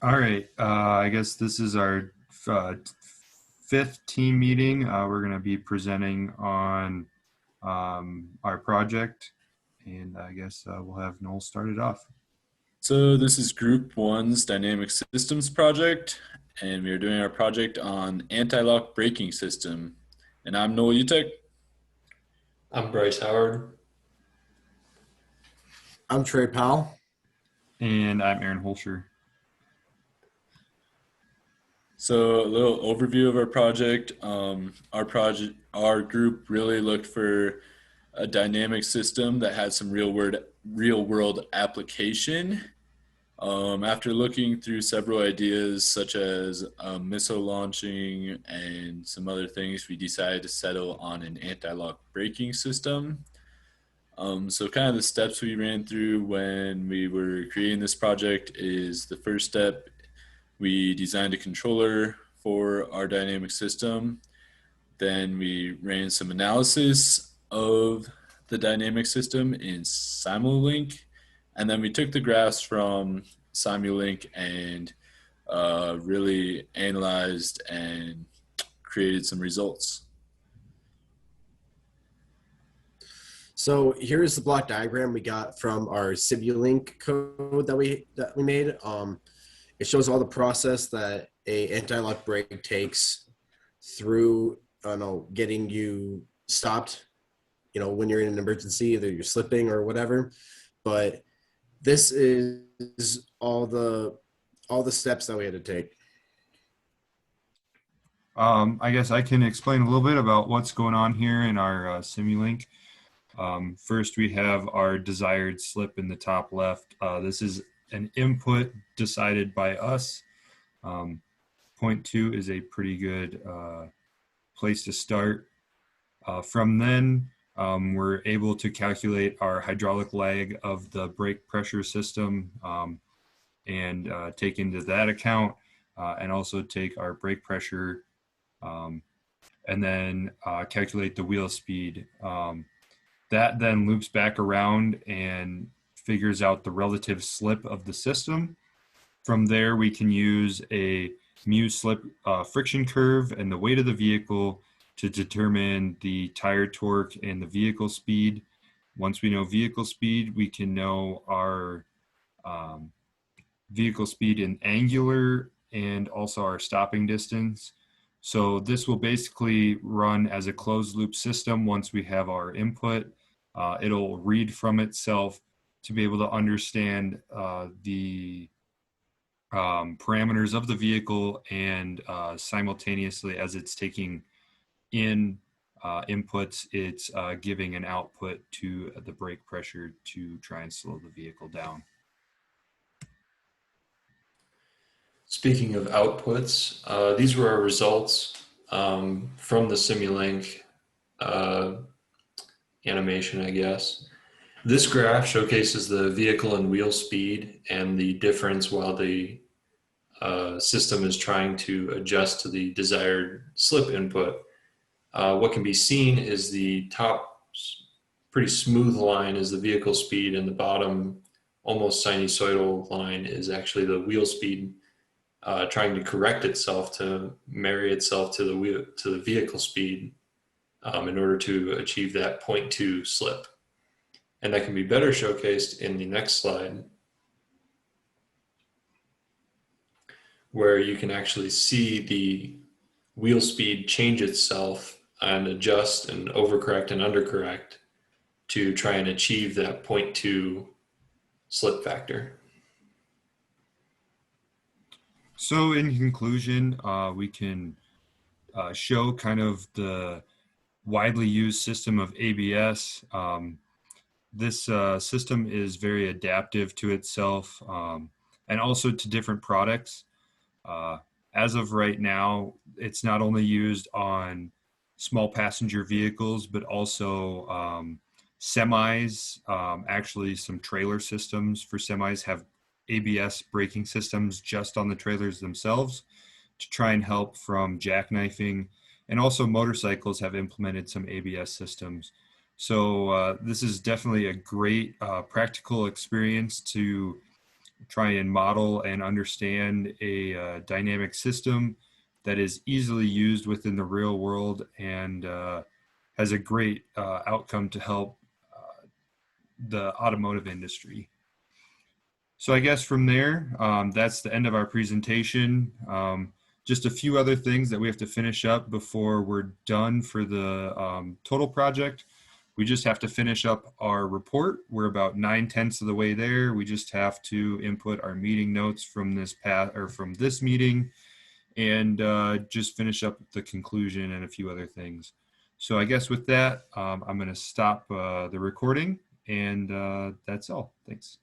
All right. I guess this is our uh, fifth team meeting. We're going to be presenting on our project, and I guess we'll have Noel start it off. So this is Group 1's Dynamic Systems project, and we are doing our project on anti-lock braking system. And I'm Noel Utecht. I'm Bryce Howard. I'm Trey Powell. And I'm Aaron Hoelscher. So a little overview of our project. Our group really looked for a dynamic system that had some real world application. After looking through several ideas such as missile launching and some other things, we decided to settle on an anti-lock braking system. So kind of the steps we ran through when we were creating this project is the first step, we designed a controller for our dynamic system. Then we ran some analysis of the dynamic system in Simulink. And then we took the graphs from Simulink and really analyzed and created some results. So here's the block diagram we got from our Simulink code that we made. It shows all the process that a anti-lock brake takes through getting you stopped, when you're in an emergency, either you're slipping or whatever. But this is all the steps that we had to take. I guess I can explain a little bit about what's going on here in our Simulink. First, we have our desired slip in the top left. This is an input decided by us. 0.2 is a pretty good place to start. From then, we're able to calculate our hydraulic lag of the brake pressure system and take into that account and also take our brake pressure and then calculate the wheel speed. That then loops back around and figures out the relative slip of the system. From there, we can use a mu slip friction curve and the weight of the vehicle to determine the tire torque and the vehicle speed. Once we know vehicle speed, we can know our vehicle speed in angular and also our stopping distance. So this will basically run as a closed loop system once we have our input. It'll read from itself to be able to understand the parameters of the vehicle and simultaneously as it's taking in inputs, it's giving an output to the brake pressure to try and slow the vehicle down. Speaking of outputs, these were our results from the Simulink animation, I guess. This graph showcases the vehicle and wheel speed and the difference while the system is trying to adjust to the desired slip input. What can be seen is the top pretty smooth line is the vehicle speed, and the bottom almost sinusoidal line is actually the wheel speed trying to correct itself to marry itself to the vehicle speed in order to achieve that 0.2 slip. And that can be better showcased in the next slide, where you can actually see the wheel speed change itself and adjust and overcorrect and undercorrect to try and achieve that 0.2 slip factor. So in conclusion, we can show kind of the widely used system of ABS. This system is very adaptive to itself and also to different products. As of right now, it's not only used on small passenger vehicles, but also semis. Actually, some trailer systems for semis have ABS braking systems just on the trailers themselves to try and help from jackknifing. And also motorcycles have implemented some ABS systems. So this is definitely a great practical experience to try and model and understand a dynamic system that is easily used within the real world and has a great outcome to help the automotive industry. So I guess from there, that's the end of our presentation. Just a few other things that we have to finish up before we're done for the total project. We just have to finish up our report. We're about 9/10 of the way there. We just have to input our meeting notes from this meeting, and just finish up the conclusion and a few other things. So I guess with that, I'm going to stop the recording, and that's all. Thanks.